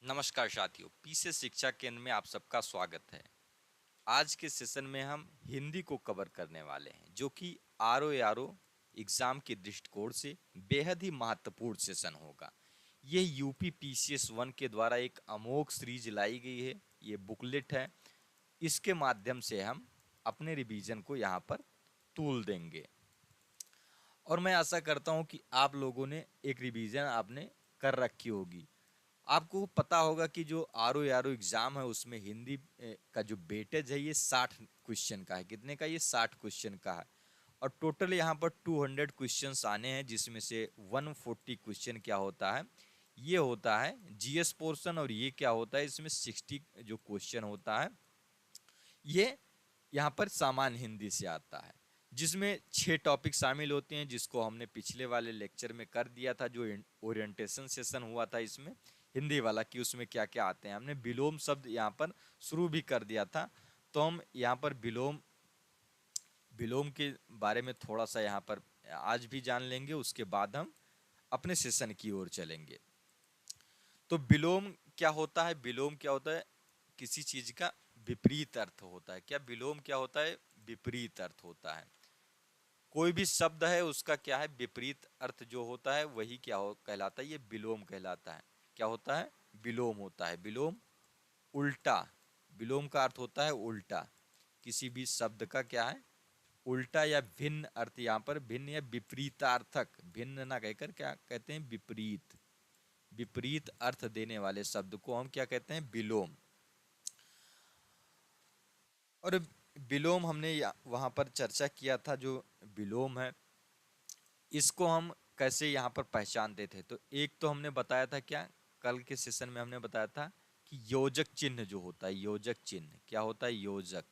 नमस्कार साथियों, पीसे शिक्षा केंद्र में आप सबका स्वागत है। आज के सेशन में हम हिंदी को कवर करने वाले हैं, जो कि आरओ एग्जाम के दृष्टिकोण से बेहद ही महत्वपूर्ण सेशन होगा। ये यूपी पीसीएस 1 के द्वारा एक अमोघ सीरीज लाई गई है। ये बुकलेट है। इसके माध्यम से हम अपने रिवीजन को यहाँ पर तूल देंगे और मैं आशा करता हूँ कि आप लोगों ने एक रिवीजन आपने कर रखी होगी। आपको पता होगा कि जो आरओ एग्जाम है उसमें हिंदी का जो वेटेज है ये 60 क्वेश्चन का है। कितने का? ये 60 क्वेश्चन का है और टोटल यहाँ पर 200 क्वेश्चंस आने हैं, जिसमें से 140 क्वेश्चन क्या होता है, ये होता है जीएस पोर्शन और ये क्या होता है, इसमें 60 जो क्वेश्चन होता है ये यहाँ पर सामान्य हिंदी से आता है, जिसमें 6 टॉपिक शामिल होते हैं, जिसको हमने पिछले वाले लेक्चर में कर दिया था। जो ओरिएंटेशन सेशन हुआ था इसमें हिंदी वाला, कि उसमें क्या क्या आते हैं, हमने विलोम शब्द यहाँ पर शुरू भी कर दिया था। तो हम यहाँ पर विलोम विलोम के बारे में थोड़ा सा यहाँ पर आज भी जान लेंगे। उसके बाद हम अपने सेशन की ओर चलेंगे। तो विलोम क्या होता है? विलोम क्या होता है? किसी चीज का विपरीत अर्थ होता है। क्या विलोम क्या होता है? विपरीत अर्थ होता है। कोई भी शब्द है उसका क्या है, विपरीत अर्थ जो होता है वही क्या हो कहलाता है, ये विलोम कहलाता है। क्या होता है? विलोम होता है। विलोम उल्टा, विलोम का अर्थ होता है उल्टा। किसी भी शब्द का क्या है, उल्टा या भिन्न अर्थ। यहाँ पर भिन्न या विपरीतार्थक, भिन्न ना कहकर क्या कहते हैं, विपरीत। विपरीत अर्थ देने वाले शब्द को हम क्या कहते हैं, विलोम। और विलोम हमने वहां पर चर्चा किया था। जो विलोम है इसको हम कैसे यहाँ पर पहचानते थे, तो एक तो हमने बताया था, क्या कल के सेशन में हमने बताया था कि योजक चिन्ह जो होता है, योजक चिन्ह क्या होता है, योजक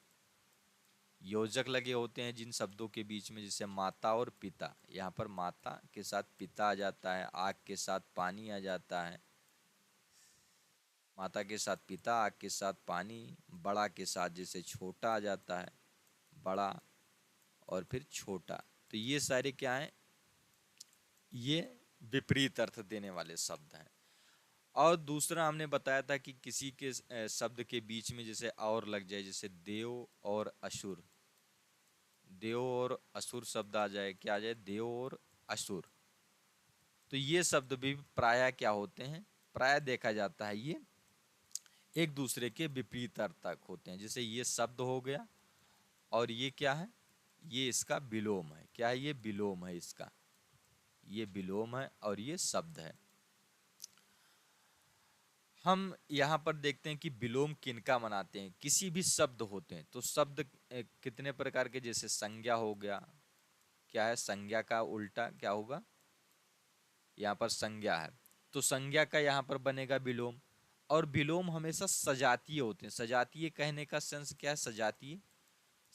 योजक लगे होते हैं जिन शब्दों के बीच में, जैसे माता और पिता। यहाँ पर माता के साथ पिता आ जाता है, आग के साथ पानी आ जाता है। माता के साथ पिता, आग के साथ पानी, बड़ा के साथ जैसे छोटा आ जाता है, बड़ा और फिर छोटा। तो ये सारे क्या हैं, ये विपरीत अर्थ देने वाले शब्द हैं। और दूसरा हमने बताया था कि किसी के शब्द के बीच में जैसे और लग जाए, जैसे देव और असुर, देव और असुर शब्द आ जाए, क्या आ जाए, देव और असुर। तो ये शब्द भी प्रायः क्या होते हैं, प्रायः देखा जाता है ये एक दूसरे के विपरीत अर्थक होते हैं। जैसे ये शब्द हो गया और ये क्या है, ये इसका विलोम है। क्या है, ये विलोम है इसका, ये विलोम है और ये शब्द है। हम यहाँ पर देखते हैं कि विलोम किनका मनाते हैं। किसी भी शब्द होते हैं तो शब्द कितने प्रकार के, जैसे संज्ञा हो गया, क्या है, संज्ञा का उल्टा क्या होगा, यहाँ पर संज्ञा है तो संज्ञा का यहाँ पर बनेगा विलोम। और विलोम हमेशा सजातीय होते हैं। सजातीय कहने का सेंस क्या है, सजातीय,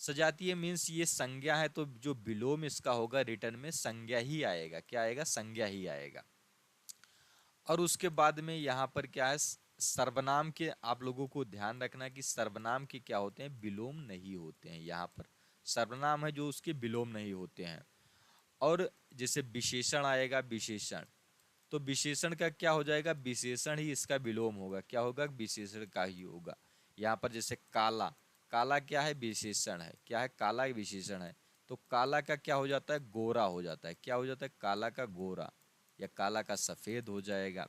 सजातीय मीन्स ये संज्ञा है तो जो विलोम इसका होगा रिटर्न में संज्ञा ही आएगा। क्या आएगा, संज्ञा ही आएगा। और उसके बाद में यहाँ पर क्या है, सर्वनाम के आप लोगों को ध्यान रखना कि सर्वनाम के क्या होते हैं, विलोम नहीं होते हैं। यहाँ पर सर्वनाम है जो उसके विलोम नहीं होते हैं। और जैसे विशेषण आएगा, विशेषण, तो विशेषण का क्या हो जाएगा, विशेषण ही इसका विलोम होगा। क्या होगा, विशेषण का ही होगा। यहाँ पर जैसे काला, काला क्या है, विशेषण है। क्या है, काला विशेषण है। तो काला का क्या हो जाता है, गोरा हो जाता है। क्या हो जाता है, काला का गोरा या काला का सफेद हो जाएगा।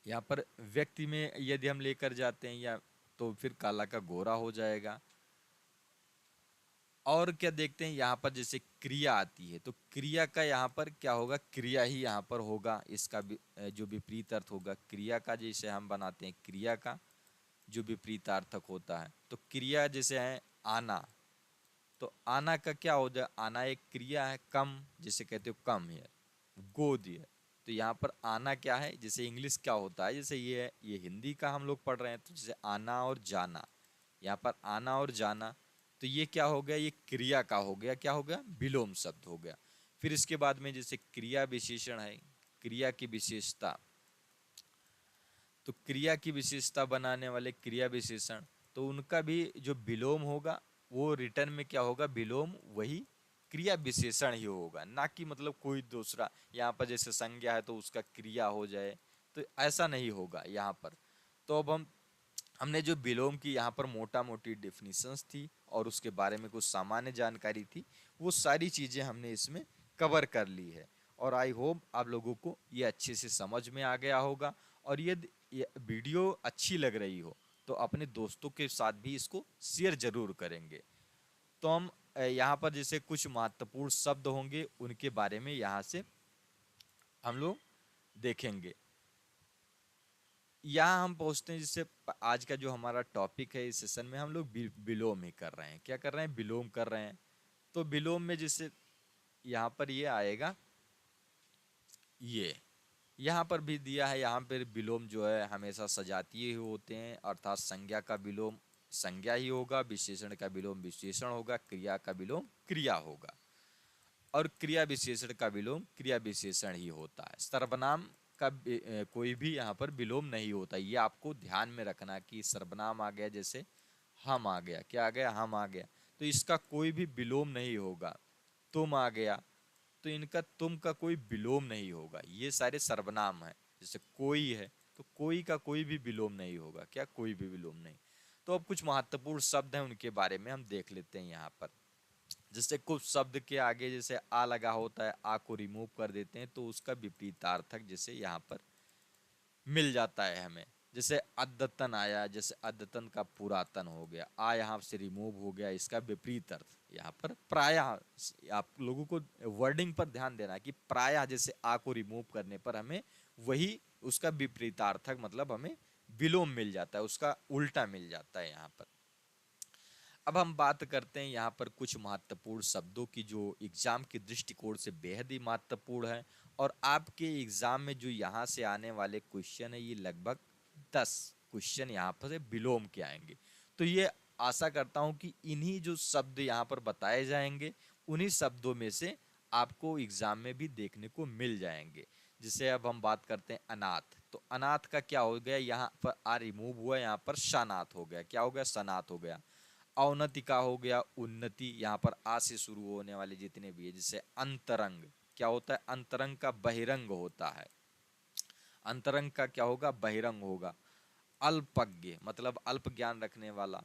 यहाँ पर व्यक्ति में यदि हम लेकर जाते हैं या तो फिर काला का गोरा हो जाएगा। और क्या देखते हैं, यहाँ पर जैसे क्रिया आती है तो क्रिया का यहाँ पर क्या होगा, क्रिया ही यहाँ पर होगा। इसका जो विपरीत अर्थ होगा क्रिया का, जैसे हम बनाते हैं क्रिया का जो विपरीतार्थक होता है। तो क्रिया जैसे है आना, तो आना का क्या हो जाए, आना एक क्रिया है। कम जैसे कहते हो कम है, गोद है। तो यहाँ पर आना क्या है, जैसे इंग्लिश क्या होता है, जैसे ये है, ये हिंदी का हम लोग पढ़ रहे हैं तो जैसे आना और जाना, यहाँ पर आना और जाना, तो ये क्या हो गया, ये क्रिया का हो गया। क्या हो गया, विलोम शब्द हो गया। फिर इसके बाद में जैसे क्रिया विशेषण है, क्रिया की विशेषता, तो क्रिया की विशेषता बनाने वाले क्रिया विशेषण, तो उनका भी जो विलोम होगा वो रिटर्न में क्या होगा, विलोम वही क्रिया विशेषण ही होगा, ना कि मतलब कोई दूसरा। यहाँ पर जैसे संज्ञा है तो उसका क्रिया हो जाए, तो ऐसा नहीं होगा यहाँ पर। तो अब हमने जो विलोम की यहाँ पर मोटा मोटी डेफिनेशंस थी और उसके बारे में कुछ सामान्य जानकारी थी, वो सारी चीज़ें हमने इसमें कवर कर ली है। और आई होप आप लोगों को ये अच्छे से समझ में आ गया होगा। और ये वीडियो अच्छी लग रही हो तो अपने दोस्तों के साथ भी इसको शेयर जरूर करेंगे। तो हम यहाँ पर जैसे कुछ महत्वपूर्ण शब्द होंगे उनके बारे में यहाँ से हम लोग देखेंगे। यहाँ हम पहुँचते हैं जिससे आज का जो हमारा टॉपिक है, इस सेशन में हम लोग विलोम ही कर रहे हैं। क्या कर रहे हैं? विलोम कर रहे हैं। तो विलोम में जैसे यहाँ पर ये आएगा, ये यहाँ पर भी दिया है। यहाँ पर विलोम जो है हमेशा सजातीय ही होते हैं, अर्थात संज्ञा का विलोम संज्ञा ही होगा, विशेषण का विलोम विशेषण होगा, क्रिया का विलोम क्रिया होगा, और क्रिया विशेषण का विलोम क्रिया विशेषण ही होता है। सर्वनाम का कोई भी यहाँ पर विलोम नहीं होता। ये आपको ध्यान में रखना कि सर्वनाम आ गया, जैसे हम आ गया, क्या आ गया? हम आ गया, तो इसका कोई भी विलोम नहीं होगा। तुम आ गया, तो इनका तुम का कोई विलोम नहीं होगा। ये सारे सर्वनाम है। जैसे कोई है तो कोई का कोई भी विलोम नहीं होगा। क्या? कोई भी विलोम नहीं। तो अब कुछ महत्वपूर्ण शब्द हैं, उनके बारे में हम देख लेते हैं यहाँ पर। जैसे कुछ शब्द के आगे जैसे आ लगा होता है, आ को रिमूव कर देते हैं तो उसका विपरीतार्थक जैसे यहाँ पर मिल जाता है हमें। जैसे अद्यतन आया, जैसे अद्यतन का पुरातन हो गया, आ यहाँ से रिमूव हो गया, इसका विपरीत अर्थ यहाँ पर प्रायः। आप लोगों को वर्डिंग पर ध्यान देना है कि प्रायः जैसे आ को रिमूव करने पर हमें वही उसका विपरीतार्थक मतलब हमें विलोम मिल जाता है, उसका उल्टा मिल जाता है यहाँ पर। अब हम बात करते हैं यहाँ पर कुछ महत्वपूर्ण शब्दों की जो एग्जाम के दृष्टिकोण से बेहद ही महत्वपूर्ण है। और आपके एग्जाम में जो यहाँ से आने वाले क्वेश्चन है, ये लगभग 10 क्वेश्चन यहाँ पर विलोम के आएंगे। तो ये आशा करता हूँ कि इन्हीं जो शब्द यहाँ पर बताए जाएंगे, उन्हीं शब्दों में से आपको एग्जाम में भी देखने को मिल जाएंगे। जैसे अब हम बात करते हैं अनाथ, तो अनाथ का क्या हो गया? यहाँ पर आ रिमूव हुआ, यहाँ पर शनाथ हो गया। क्या हो गया? शनाथ हो गया। अवनति का हो गया उन्नति, यहाँ पर आ से शुरू होने वाले जितने भी है। जैसे अंतरंग, क्या होता है? अंतरंग का बहिरंग होता है। अंतरंग का क्या होगा? बहिरंग होगा। अल्पज्ञ मतलब अल्प ज्ञान रखने वाला,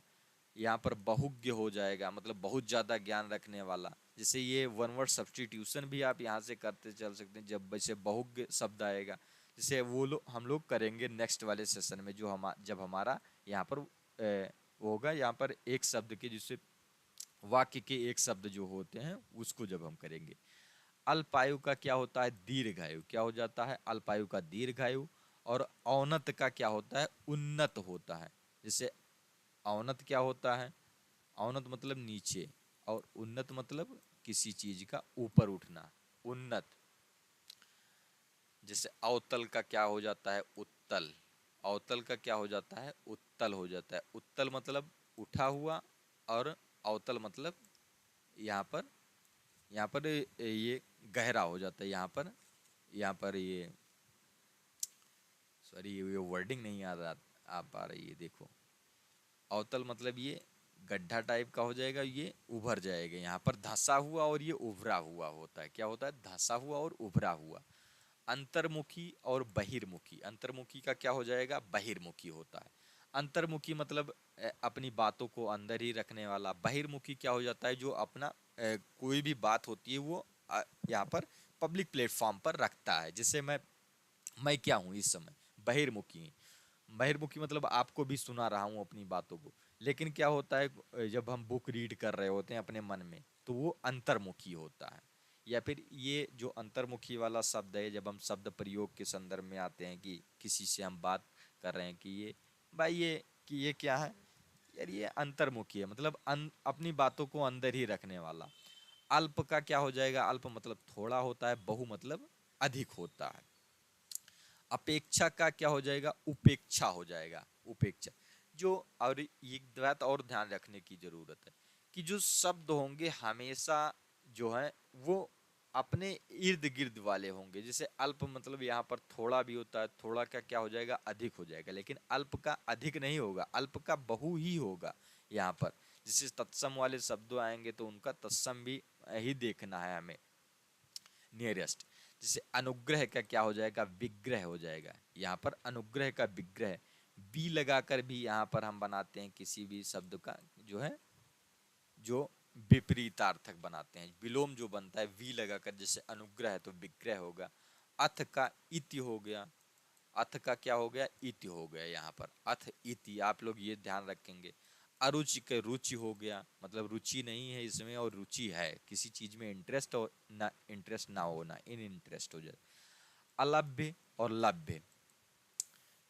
यहाँ पर बहुज्ञ हो जाएगा, मतलब बहुत ज्यादा ज्ञान रखने वाला। जैसे ये वन वर्ड सब्स्टिट्यूशन भी आप यहाँ से करते चल सकते हैं जब वैसे बहुज्ञ शब्द आएगा। जैसे वो हम लोग करेंगे नेक्स्ट वाले सेशन में, जो जब हमारा यहाँ पर होगा, यहाँ पर एक शब्द के जिससे वाक्य के एक शब्द जो होते हैं उसको जब हम करेंगे। अल्पायु का क्या होता है? दीर्घायु। क्या हो जाता है? अल्पायु का दीर्घायु। और औन्नत का क्या होता है? उन्नत होता है। जैसे औन्नत क्या होता है? औन्नत मतलब नीचे, और उन्नत मतलब किसी चीज का ऊपर उठना, उन्नत। जैसे अवतल का क्या हो जाता है? उत्तल। अवतल का क्या हो जाता है? उत्तल हो जाता है। उत्तल मतलब उठा हुआ, और अवतल मतलब यहाँ पर ये गहरा हो जाता है। यहाँ पर ये सॉरी, ये वर्डिंग नहीं याद आ पा रही है। देखो, अवतल मतलब ये गड्ढा टाइप का हो जाएगा, ये उभर जाएगा। यहाँ पर धंसा हुआ और ये उभरा हुआ होता है। क्या होता है? धंसा हुआ और उभरा हुआ। अंतर्मुखी और बहिर्मुखी, अंतर्मुखी का क्या हो जाएगा? बहिर्मुखी होता है। अंतर्मुखी मतलब अपनी बातों को अंदर ही रखने वाला। बहिर्मुखी क्या हो जाता है? जो अपना कोई भी बात होती है वो यहाँ पर पब्लिक प्लेटफॉर्म पर रखता है। जैसे मैं क्या हूँ इस समय? बहिर्मुखी। बहिर्मुखी मतलब आपको भी सुना रहा हूँ अपनी बातों को, लेकिन क्या होता है जब हम बुक रीड कर रहे होते हैं अपने मन में, तो वो अंतर्मुखी होता है। या फिर ये जो अंतर्मुखी वाला शब्द है, जब हम शब्द प्रयोग के संदर्भ में आते हैं कि किसी से हम बात कर रहे हैं कि ये भाई ये क्या है यार, ये अंतर्मुखी है, मतलब अपनी बातों को अंदर ही रखने वाला। अल्प का क्या हो जाएगा? अल्प मतलब थोड़ा होता है। बहु मतलब अधिक होता है। अपेक्षा का क्या हो जाएगा? उपेक्षा हो जाएगा। उपेक्षा जो, और एक बात और ध्यान रखने की जरूरत है कि जो शब्द होंगे हमेशा जो है वो अपने इर्द गिर्द वाले होंगे। जैसे अल्प मतलब यहाँ पर थोड़ा भी होता है, थोड़ा का क्या हो जाएगा? अधिक हो जाएगा। लेकिन अल्प का अधिक नहीं होगा, अल्प का बहु ही होगा यहाँ पर। जैसे तत्सम वाले शब्द आएंगे तो उनका तत्सम भी ही देखना है हमें, नियरेस्ट। जैसे अनुग्रह का क्या हो जाएगा, विग्रह हो जाएगा। यहाँ पर अनुग्रह का विग्रह, बी लगाकर भी यहाँ पर हम बनाते हैं किसी भी शब्द का जो है जो विपरीतार्थक बनाते हैं। विलोम जो बनता है वी लगाकर, जैसे अनुग्रह है तो विग्रह होगा। अथ का इति हो गया, अथ का क्या हो गया, इति हो गया। यहाँ पर अथ इति आप लोग ये ध्यान रखेंगे। अरुचि का रुचि हो गया, मतलब रुचि नहीं है इसमें और रुचि है, किसी चीज में इंटरेस्ट हो ना, इंटरेस्ट ना होना, इन इंटरेस्ट हो जाए। अलभ्य और लभ्य।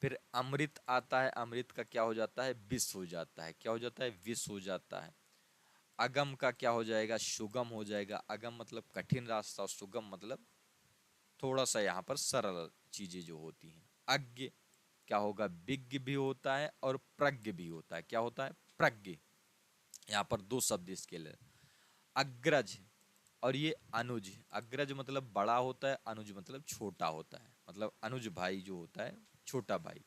फिर अमृत आता है, अमृत का क्या हो जाता है, विष हो जाता है। क्या हो जाता है, विष हो जाता है। अगम का क्या हो जाएगा, सुगम हो जाएगा। अगम मतलब कठिन रास्ता और सुगम मतलब थोड़ा सा यहाँ पर सरल चीजें जो होती हैं। अज्ञ क्या होगा, विज्ञ भी होता है और प्रज्ञ भी होता है। क्या होता है, प्रज्ञ। यहाँ पर दो शब्द इसके लिए। अग्रज और ये अनुज। अग्रज मतलब बड़ा होता है, अनुज मतलब छोटा होता है, मतलब अनुज भाई जो होता है छोटा भाई।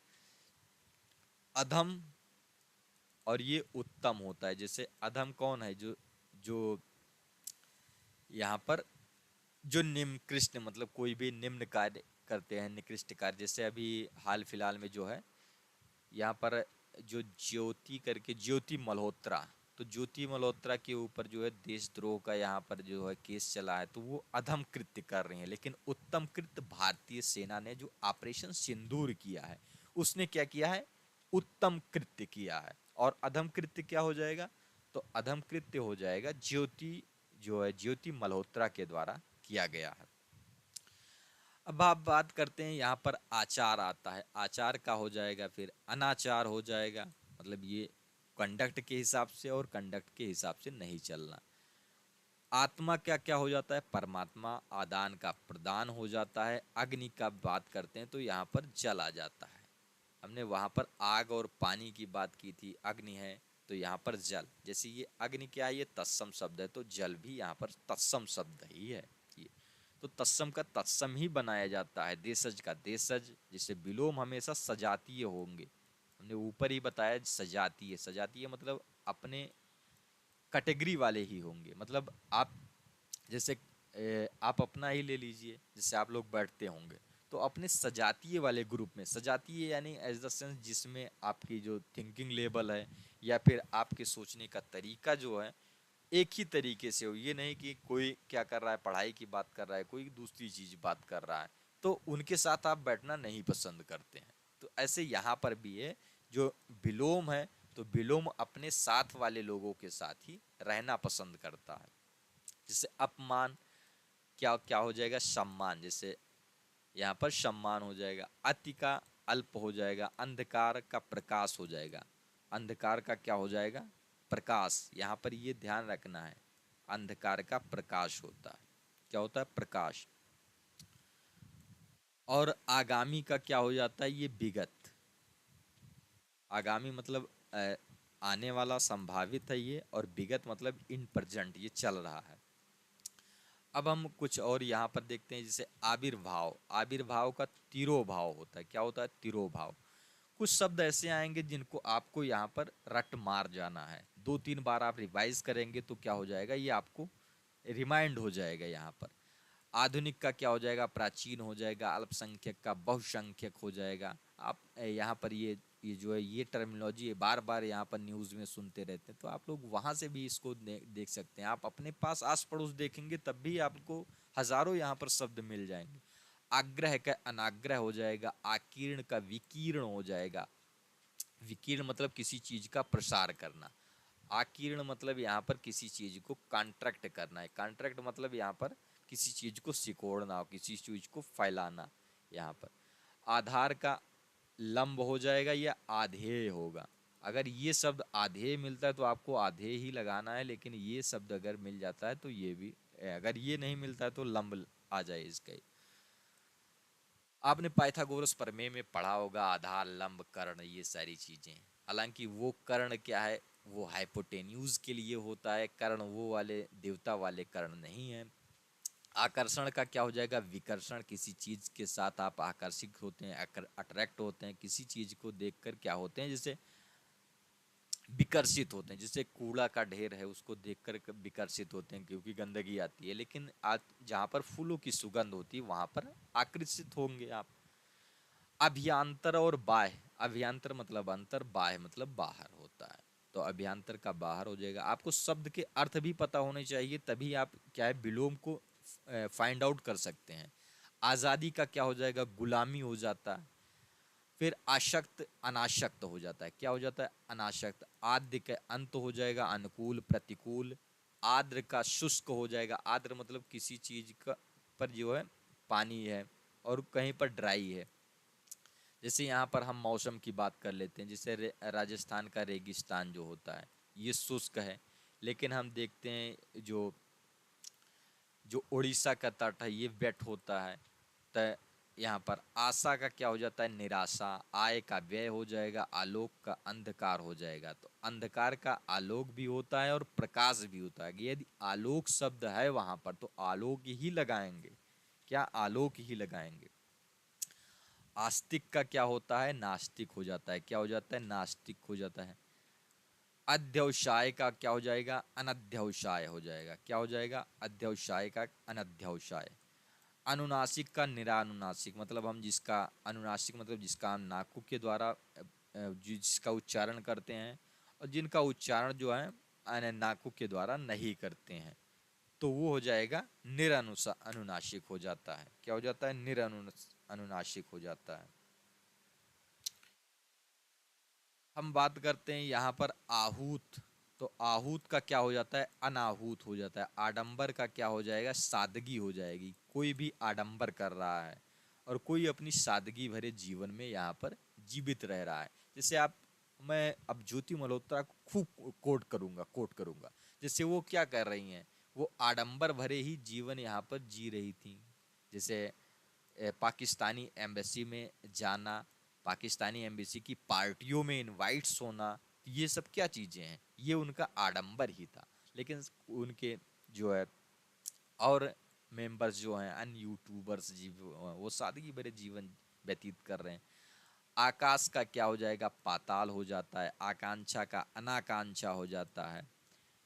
अधम और ये उत्तम होता है। जैसे अधम कौन है, जो जो यहाँ पर जो निम्नकृष्ट, मतलब कोई भी निम्न कार्य करते हैं, निकृष्ट कार्य। जैसे अभी हाल फिलहाल में जो है यहाँ पर जो ज्योति करके, ज्योति मल्होत्रा, तो ज्योति मल्होत्रा के ऊपर जो है देशद्रोह का यहाँ पर जो है केस चला है, तो वो अधम कृत्य कर रही है। लेकिन उत्तम कृत्य भारतीय सेना ने जो ऑपरेशन सिंदूर किया है उसने क्या किया है, उत्तम कृत्य किया है। और अधम कृत्य क्या हो जाएगा, तो अधम कृत्य हो जाएगा ज्योति, जो है ज्योति मल्होत्रा के द्वारा किया गया है। अब आप बात करते हैं, यहाँ पर आचार आता है। आचार का हो जाएगा फिर अनाचार हो जाएगा, मतलब ये कंडक्ट के हिसाब से और कंडक्ट के हिसाब से नहीं चलना। आत्मा क्या क्या हो जाता है, परमात्मा। आदान का प्रदान हो जाता है। अग्नि का बात करते हैं तो यहाँ पर जल आ जाता है। हमने वहां पर आग और पानी की बात की थी, अग्नि है तो यहाँ पर जल। जैसे ये अग्नि क्या है, ये तत्सम शब्द है, तो जल भी यहाँ पर तत्सम शब्द ही है ये। तो तत्सम का तत्सम ही बनाया जाता है। देशज का देशज, जिसे विलोम हमेशा सजातीय होंगे। हमने ऊपर ही बताया सजातीय, सजातीय मतलब अपने कैटेगरी वाले ही होंगे। मतलब आप जैसे आप अपना ही ले लीजिए, जैसे आप लोग बैठते होंगे तो अपने सजातीय वाले ग्रुप में, सजातीय यानी एज द सेंस जिसमें आपकी जो थिंकिंग लेवल है या फिर आपके सोचने का तरीका जो है एक ही तरीके से हो। ये नहीं कि कोई क्या कर रहा है, पढ़ाई की बात कर रहा है, कोई दूसरी चीज बात कर रहा है, तो उनके साथ आप बैठना नहीं पसंद करते हैं। तो ऐसे यहाँ पर भी है, जो विलोम है तो विलोम अपने साथ वाले लोगों के साथ ही रहना पसंद करता है। जैसे अपमान क्या क्या हो जाएगा, सम्मान। जैसे यहाँ पर सम्मान हो जाएगा। अति का अल्प हो जाएगा। अंधकार का प्रकाश हो जाएगा। अंधकार का क्या हो जाएगा, प्रकाश। यहाँ पर ये ध्यान रखना है, अंधकार का प्रकाश होता है। क्या होता है, प्रकाश। और आगामी का क्या हो जाता है, ये विगत। आगामी मतलब आने वाला, संभावित है ये। और विगत मतलब इन प्रेजेंट, ये चल रहा है। अब हम कुछ और यहाँ पर देखते हैं, जैसे आविर्भाव। आविर्भाव का तिरोभाव होता है। क्या होता है, तिरोभाव। कुछ शब्द ऐसे आएंगे जिनको आपको यहाँ पर रट मार जाना है। 2-3 बार आप रिवाइज करेंगे तो क्या हो जाएगा, ये आपको रिमाइंड हो जाएगा। यहाँ पर आधुनिक का क्या हो जाएगा, प्राचीन हो जाएगा। अल्पसंख्यक का बहुसंख्यक हो जाएगा। आप यहाँ पर ये जो है ये टर्मिनोलॉजी है, बार बार यहाँ पर न्यूज़ में सुनते रहते हैं, तो आप लोग वहाँ से भी इसको देख सकते हैं। आप अपने पास आस पड़ोस देखेंगे तब भी आपको हजारों यहाँ पर शब्द मिल जाएंगे। आग्रह का अनाग्रह हो जाएगा। आकीर्ण का विकीर्ण हो जाएगा। विकीर्ण मतलब किसी चीज का प्रसार करना। आकीर्ण मतलब यहाँ पर किसी चीज को कॉन्ट्रैक्ट करना है। कॉन्ट्रैक्ट मतलब यहाँ पर किसी चीज को सिकोड़ना हो, किसी चीज को फैलाना। यहाँ पर आधार का लंब हो जाएगा या आधेय होगा। अगर ये शब्द आधेय मिलता है तो आपको आधेय ही लगाना है, लेकिन ये शब्द अगर मिल जाता है तो ये भी, अगर ये नहीं मिलता है तो लंब आ जाए इसका। आपने पाइथागोरस प्रमेय में पढ़ा होगा, आधार लंब कर्ण ये सारी चीजें। हालांकि वो कर्ण क्या है, वो हाइपोटेन्यूज के लिए होता है। कर्ण वो वाले देवता वाले कर्ण नहीं है। आकर्षण का क्या हो जाएगा, विकर्षण। किसी चीज के साथ आप आकर्षित होते हैं, अट्रैक्ट होते हैं, किसी चीज को देखकर क्या होते हैं, जैसे विकर्षित होते हैं। जैसे कूड़ा का ढेर है उसको देखकर विकर्षित होते हैं क्योंकि गंदगी आती है, लेकिन आज जहाँ पर फूलों की सुगंध होती है वहां पर आकर्षित होंगे आप। अभ्यंतर और बाह्य, अभ्यंतर मतलब अंतर, बाह्य मतलब बाहर होता है। तो अभ्यंतर का बाहर हो जाएगा। आपको शब्द के अर्थ भी पता होने चाहिए, तभी आप क्या है विलोम को फाइंड आउट कर सकते हैं। आजादी का क्या हो जाएगा, गुलामी हो जाता है। फिर आशक्त अनाशक्त हो जाता है, क्या हो जाता है, अनाशक्त। आद्य का अंत हो जाएगा, अनुकूल प्रतिकूल। आर्द्र का शुष्क हो जाएगा, आर्द्र मतलब किसी चीज का पर जो है पानी है और कहीं पर ड्राई है। जैसे यहाँ पर हम मौसम की बात कर लेते हैं, जैसे राजस्थान का रेगिस्तान जो होता है ये शुष्क है, लेकिन हम देखते हैं जो जो उड़ीसा का तट है ये वेट होता है। तो यहाँ पर आशा का क्या हो जाता है, निराशा। आय का व्यय हो जाएगा, आलोक का अंधकार हो जाएगा। तो अंधकार का आलोक भी होता है और प्रकाश भी होता है। यदि आलोक शब्द है वहां पर तो आलोक ही लगाएंगे, क्या आलोक ही लगाएंगे। आस्तिक का क्या होता है, नास्तिक हो जाता है, क्या हो जाता है, नास्तिक हो जाता है। अध्यवसाय का क्या हो जाएगा, अनध्यवसाय हो जाएगा, क्या हो जाएगा, अध्यवसाय का अनध्यवसाय। अनुनासिक का निरानुनासिक, मतलब हम जिसका, अनुनासिक मतलब जिसका हम नाकों के द्वारा जिसका उच्चारण करते हैं और जिनका उच्चारण जो है नाकों के द्वारा नहीं करते हैं, तो वो हो जाएगा निरानुसा अनुनासिक हो जाता है, क्या हो जाता है, निरानुनासिक हो जाता है। हम बात करते हैं यहाँ पर आहूत। तो आहूत का क्या हो जाता है, अनाहूत हो जाता है। आडंबर का क्या हो जाएगा, सादगी हो जाएगी। कोई भी आडंबर कर रहा है और कोई अपनी सादगी भरे जीवन में यहाँ पर जीवित रह रहा है। जैसे आप, मैं अब ज्योति मल्होत्रा को खूब कोट करूंगा। जैसे वो क्या कर रही हैं, वो आडंबर भरे ही जीवन यहाँ पर जी रही थी। जैसे पाकिस्तानी एम्बेसी में जाना, पाकिस्तानी एम्बेसी की पार्टियों में इनवाइट्स होना, ये सब क्या चीजें हैं, ये उनका आडंबर ही था। लेकिन उनके जो है और मेंबर्स जो हैं, अन्य यूट्यूबर्स जी वो सादगी भरे जीवन व्यतीत कर रहे हैं। आकाश का क्या हो जाएगा, पाताल हो जाता है। आकांक्षा का अनाकांक्षा हो जाता है।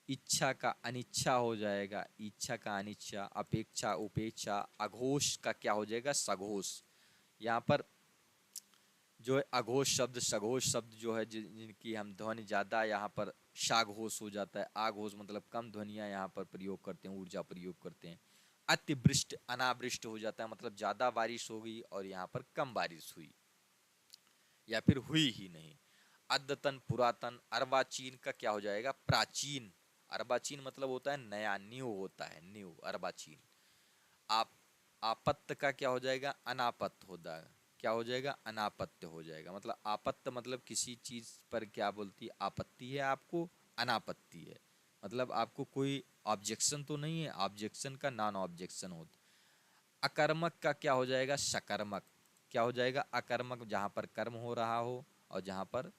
इच्छा का अनिच्छा हो जाएगा, इच्छा का अनिच्छा। अपेक्षा उपेक्षा। अघोष का क्या हो जाएगा, सघोष। यहाँ पर जो है अघोष शब्द, सघोष शब्द जो है जिनकी हम ध्वनि ज्यादा, यहाँ पर साघोष हो जाता है। आघोष मतलब कम ध्वनिया यहाँ पर प्रयोग करते हैं, ऊर्जा प्रयोग करते हैं। अतिवृष्ट अनावृष्ट हो जाता है, मतलब ज्यादा बारिश हो गई और यहाँ पर कम बारिश हुई या फिर हुई ही नहीं। अद्यतन पुरातन। अर्वाचीन का क्या हो जाएगा, प्राचीन। अर्वाचीन मतलब होता है नया, न्यू होता है, न्यू अर्वाचीन। आप आपत्त का क्या हो जाएगा, अनापत्त हो जाएगा, क्या हो जाएगा, अनापत्य हो जाएगा। मतलब आपत्त मतलब किसी चीज पर क्या बोलती है, आपत्ति है आपको, अनापत्ति है मतलब आपको कोई ऑब्जेक्शन तो नहीं है, ऑब्जेक्शन का नॉन ऑब्जेक्शन होता। अकर्मक का क्या हो जाएगा, सकर्मक, क्या हो जाएगा, अकर्मक जहाँ पर कर्म हो रहा हो और जहाँ पर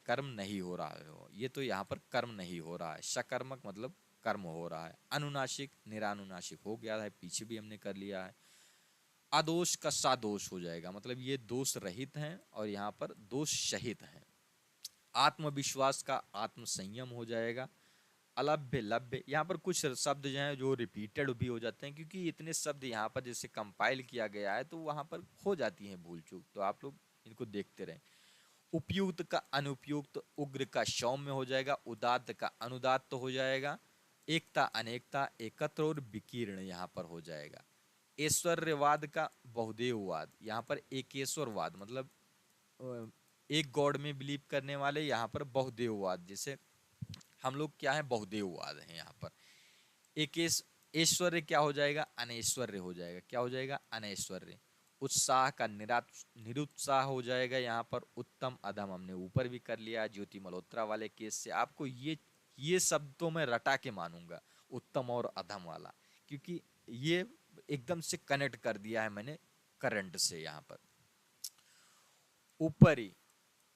कर्म नहीं हो रहा हो। ये तो यहाँ पर कर्म नहीं हो रहा है, सकर्मक मतलब कर्म हो रहा है। अनुनासिक निरानुनासिक हो गया है, पीछे भी हमने कर लिया है। अदोष का सादोष हो जाएगा, मतलब ये दोष रहित हैं और यहाँ पर दोष सहित हैं। आत्मविश्वास का आत्म संयम हो जाएगा। अलभ्य लभ्य, यहाँ पर कुछ शब्द जो हैं जो रिपीटेड भी हो जाते हैं, क्योंकि इतने शब्द यहाँ पर जैसे कंपाइल किया गया है तो वहाँ पर हो जाती हैं भूल चूक, तो आप लोग इनको देखते रहें। उपयुक्त का अनुपयुक्त। उग्र का सौम्य हो जाएगा। उदात्त का अनुदात्त हो जाएगा। एकता अनेकता, एकत्र और विकीर्ण यहाँ पर हो जाएगा। ऐश्वर्यवाद का बहुदेववाद, यहाँ पर एकेश्वरवाद मतलब एक गॉड में बिलीव करने वाले, यहाँ पर बहुदेववाद। जैसे हम लोग क्या है, बहुदेववाद है यहाँ पर। एक ऐश्वर्य क्या हो जाएगा, अनैश्वर्य हो जाएगा, क्या हो जाएगा, अनैश्वर्य। उत्साह का निरुत्साह हो जाएगा यहाँ पर। उत्तम अधम हमने ऊपर भी कर लिया ज्योति मल्होत्रा वाले केस से। आपको ये शब्द तो मैं रटा के मानूंगा, उत्तम और अधम वाला, क्योंकि ये एकदम से कनेक्ट कर दिया है मैंने करंट से। यहाँ पर ऊपरी,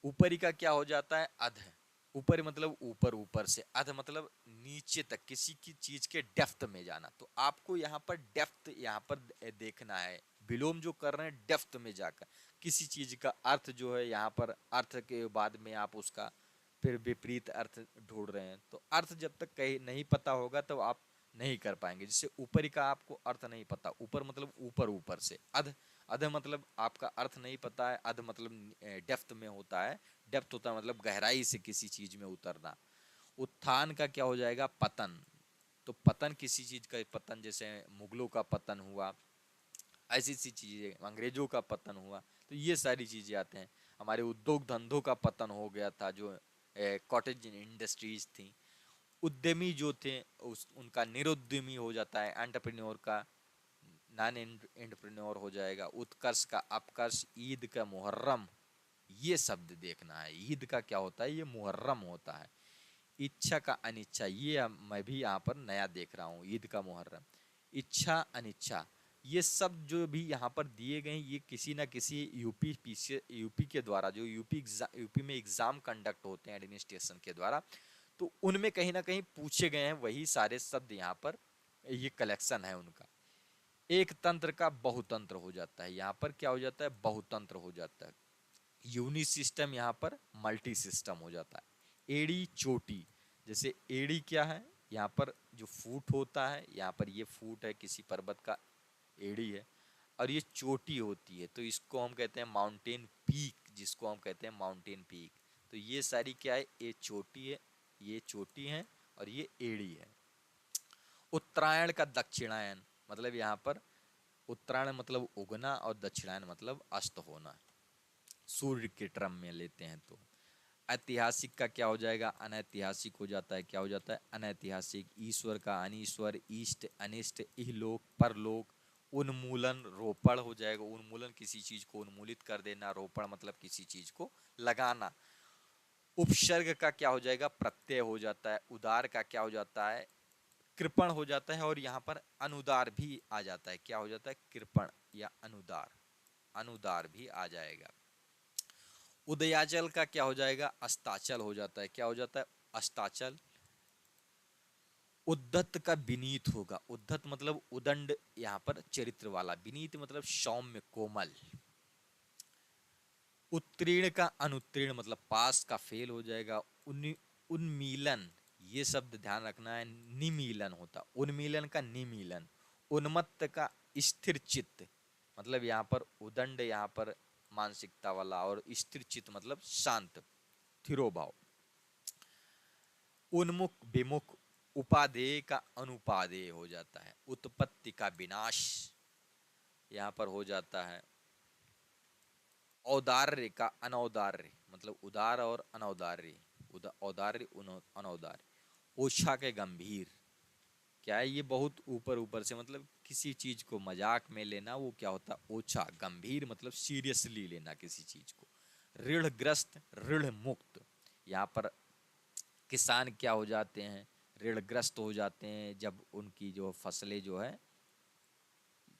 ऊपरी का क्या हो जाता है, अध। ऊपर मतलब ऊपर, ऊपर से। अध मतलब नीचे तक, किसी की चीज के डेप्थ में जाना। तो आपको यहाँ पर डेप्थ यहाँ पर देखना है, विलोम जो कर रहे हैं डेप्थ में जाकर। किसी चीज का अर्थ जो है यहाँ पर, अर्थ के बाद में आप उसका फिर विपरीत अर्थ ढूंढ रहे हैं। तो अर्थ जब तक कहीं नहीं पता होगा तो आप नहीं कर पाएंगे। जिससे ऊपरी का आपको अर्थ नहीं पता, ऊपर मतलब ऊपर, ऊपर से अध, अध मतलब आपका अर्थ नहीं पता है, अध मतलब डेप्थ में होता है, डेप्थ होता है मतलब गहराई से किसी चीज में उतरना। उत्थान का क्या हो जाएगा, पतन। तो पतन किसी चीज का पतन, जैसे मुगलों का पतन हुआ, ऐसी सी चीजें, अंग्रेजों का पतन हुआ, तो ये सारी चीजें आते हैं। हमारे उद्योग धंधों का पतन हो गया था, जो कॉटेज इंडस्ट्रीज थी। उद्यमी जो थे उनका निरुद्यमी हो जाता है, एंटरप्रेन्योर का नॉन एंटरप्रेन्योर हो जाएगा। उत्कर्ष का अपकर्ष, ईद का मुहर्रम, ये शब्द देखना है। ईद का क्या होता है, ये मुहर्रम होता है। इच्छा का अनिच्छा, ये मैं भी यहाँ पर नया देख रहा हूँ, ईद का मुहर्रम। इच्छा अनिच्छा, ये सब जो भी यहाँ पर दिए गए हैं, ये किसी ना किसी यूपी के द्वारा, जो यूपी में एग्जाम कंडक्ट होते हैं एडमिनिस्ट्रेशन के द्वारा, तो उनमें कहीं ना कहीं पूछे गए हैं वही सारे शब्द यहाँ पर, ये कलेक्शन है उनका। एक तंत्र का बहुतंत्र हो जाता है, यहाँ पर क्या हो जाता है, बहुतंत्र हो जाता है। यूनि सिस्टम यहाँ पर मल्टी सिस्टम हो जाता है। एड़ी चोटी, जैसे एड़ी क्या है, यहाँ पर जो फूट होता है, यहाँ पर ये फूट है किसी पर्वत का, एड़ी है, और ये चोटी होती है, तो इसको हम कहते हैं माउंटेन पीक, जिसको हम कहते हैं माउंटेन पीक। तो ये सारी क्या है, ये चोटी है, ये चोटी है, और ये एड़ी है। उत्तरायण का दक्षिणायन, मतलब यहाँ पर उत्तरायण मतलब उगना और दक्षिणायन मतलब अस्त होना, सूर्य के क्रम में लेते हैं तो। ऐतिहासिक का क्या हो जाएगा, अनैतिहासिक हो जाता है। क्या हो जाता है, अनैतिहासिक। ईश्वर का अनीश्वर, इष्ट अनिष्ट, इहलोक परलोक। उन्मूलन, रोपण हो जाएगा। उन्मूलन किसी चीज को उन्मूलित कर देना, रोपण मतलब किसी चीज को लगाना। उपसर्ग का क्या हो जाएगा, प्रत्यय हो जाता है। उदार का क्या हो जाता है, कृपण हो जाता है। और यहाँ पर अनुदार भी आ जाता है, क्या हो जाता है, कृपण या अनुदार, अनुदार भी आ जाएगा। उदयाचल का क्या हो जाएगा, अस्ताचल हो जाता है। क्या हो जाता है, अस्ताचल। उद्धत का विनीत होगा, उद्धत मतलब उदंड, यहाँ पर चरित्र वाला। विनीत मतलब सौम्य कोमल। उत्तीर्ण का अनुत्तीर्ण मतलब पास का फेल हो जाएगा। उन्मीलन, ये शब्द ध्यान रखना है, निमीलन होता, उन्मीलन का निमीलन। उन्मत्त का स्थिर चित्त, मतलब यहाँ पर उदंड, यहाँ पर मानसिकता वाला, और स्थिर चित्त मतलब शांत, थिरोभाव। उन्मुख विमुख, उपादेय का अनुपादेय हो जाता है। उत्पत्ति का विनाश यहाँ पर हो जाता है। औदार्य का अनौदार्य, मतलब उदार और अनौदार्य, औदार्य अनौदार्य। ओछा के गंभीर, क्या है, ये बहुत ऊपर ऊपर से, मतलब किसी चीज को मजाक में लेना, वो क्या होता है, ओछा। गंभीर मतलब सीरियसली लेना किसी चीज को। ऋणग्रस्त, ऋण मुक्त, यहाँ पर किसान क्या हो जाते हैं, ऋणग्रस्त हो जाते हैं जब उनकी जो फसलें जो है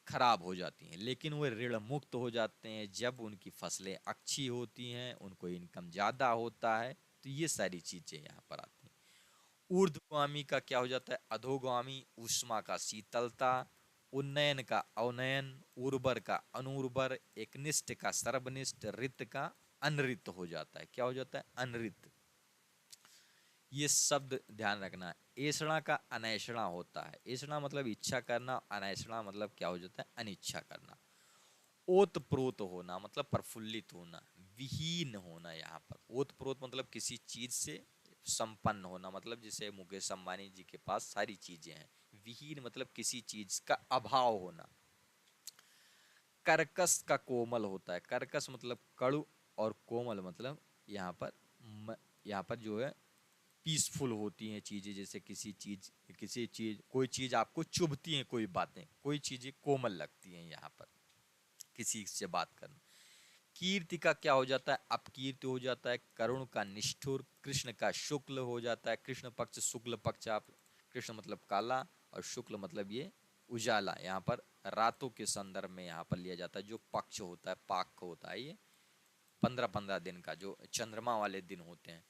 खराब हो जाती हैं। लेकिन वो ऋण मुक्त हो जाते हैं जब उनकी फसलें अच्छी होती हैं, उनको इनकम ज्यादा होता है। तो ये सारी चीजें यहाँ पर आती हैं। ऊर्ध्वगामी का क्या हो जाता है, अधोगामी। ऊष्मा का शीतलता, उन्नयन का अवनयन, उर्वर का अनुर्वर, एकनिष्ठ का सर्वनिष्ठ, रित का अनरित हो जाता है। क्या हो जाता है, अनरित। ये शब्द ध्यान रखना है। ऐषणा का अनैषणा होता है। ऐषणा मतलब इच्छा करना, अनैषणा मतलब क्या हो जाता है, अनिच्छा करना। ओत प्रोत होना मतलब प्रफुल्लित होना, विहीन होना। यहाँ पर ओत प्रोत मतलब किसी चीज से संपन्न होना, मतलब जैसे मुकेश अंबानी जी के पास सारी चीजें हैं। विहीन मतलब किसी चीज का अभाव होना। कर्कश का कोमल होता है। कर्कश मतलब कड़ु, और कोमल मतलब यहाँ पर यहाँ पर जो है पीसफुल होती हैं चीजें। जैसे किसी चीज कोई चीज आपको चुभती हैं, कोई बातें, कोई चीजें कोमल लगती हैं यहाँ पर किसी से बात करना। कीर्ति का क्या हो जाता है, अपकीर्ति हो जाता है। करुण का निष्ठुर, कृष्ण का शुक्ल हो जाता है। कृष्ण पक्ष, शुक्ल पक्ष, आप कृष्ण मतलब काला, और शुक्ल मतलब ये उजाला। यहाँ पर रातों के संदर्भ में यहाँ पर लिया जाता है। जो पक्ष होता है, पाक होता है, ये 15-15 दिन का जो चंद्रमा वाले दिन होते हैं।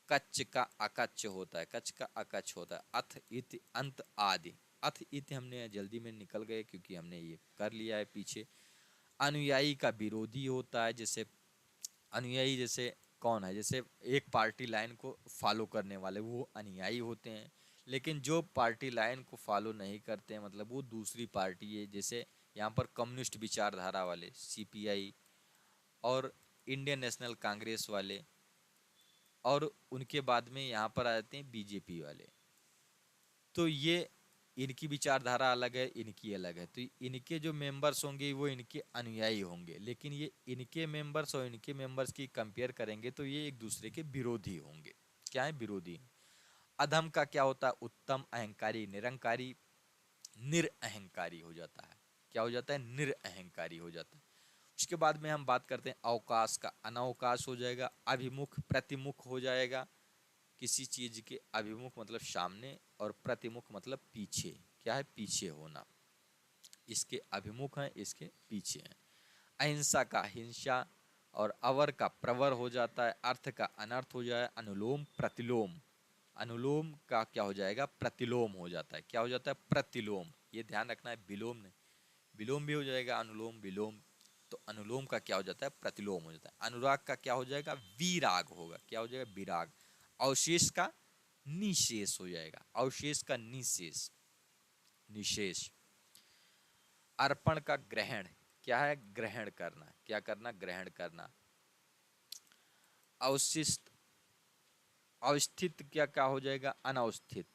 कच्च का अकच्छ होता है, कच्छ का अकच्छ होता है। अथ इति अंत आदि, अथ इति हमने जल्दी में निकल गए क्योंकि हमने ये कर लिया है पीछे। अनुयायी का विरोधी होता है, जैसे अनुयायी, जैसे कौन है, जैसे एक पार्टी लाइन को फॉलो करने वाले वो अनुयायी होते हैं, लेकिन जो पार्टी लाइन को फॉलो नहीं करते हैं मतलब वो दूसरी पार्टी है। जैसे यहाँ पर कम्युनिस्ट विचारधारा वाले सीपीआई और इंडियन नेशनल कांग्रेस वाले, और उनके बाद में यहाँ पर आ जाते हैं बीजेपी वाले। तो ये इनकी विचारधारा अलग है, इनकी अलग है, तो इनके जो मेंबर्स होंगे वो इनके अनुयायी होंगे, लेकिन ये इनके मेंबर्स और इनके मेंबर्स की कंपेयर करेंगे तो ये एक दूसरे के विरोधी होंगे। क्या है? विरोधी। अधम का क्या होता है? उत्तम, अहंकारी, निरंकारी, निरअहंकारी हो जाता है। क्या हो जाता है? निरअहंकारी हो जाता है। उसके बाद में हम बात करते हैं अवकाश का। अनावकाश हो जाएगा, अभिमुख, प्रतिमुख हो जाएगा। किसी चीज के अभिमुख मतलब सामने और प्रतिमुख मतलब पीछे। क्या है? पीछे होना। इसके अभिमुख हैं, इसके पीछे हैं। अहिंसा का हिंसा और अवर का प्रवर हो जाता है। अर्थ का अनर्थ हो जाए। अनुलोम प्रतिलोम, अनुलोम का क्या हो जाएगा? प्रतिलोम हो जाता है। क्या हो जाता है? प्रतिलोम। ये ध्यान रखना है, विलोम नहीं, विलोम भी हो जाएगा, अनुलोम विलोम। तो अनुलोम का क्या हो जाता है? प्रतिलोम हो जाता है। अनुराग का क्या हो जाएगा? विराग होगा। क्या हो जाएगा? विराग। अवशेष का निशेष हो जाएगा। अवशेष का निशेष, निशेष। अर्पण का ग्रहण। क्या है? ग्रहण करना। क्या करना? ग्रहण करना। अवशिष्ट, अवस्थित क्या क्या हो जाएगा? अनवस्थित,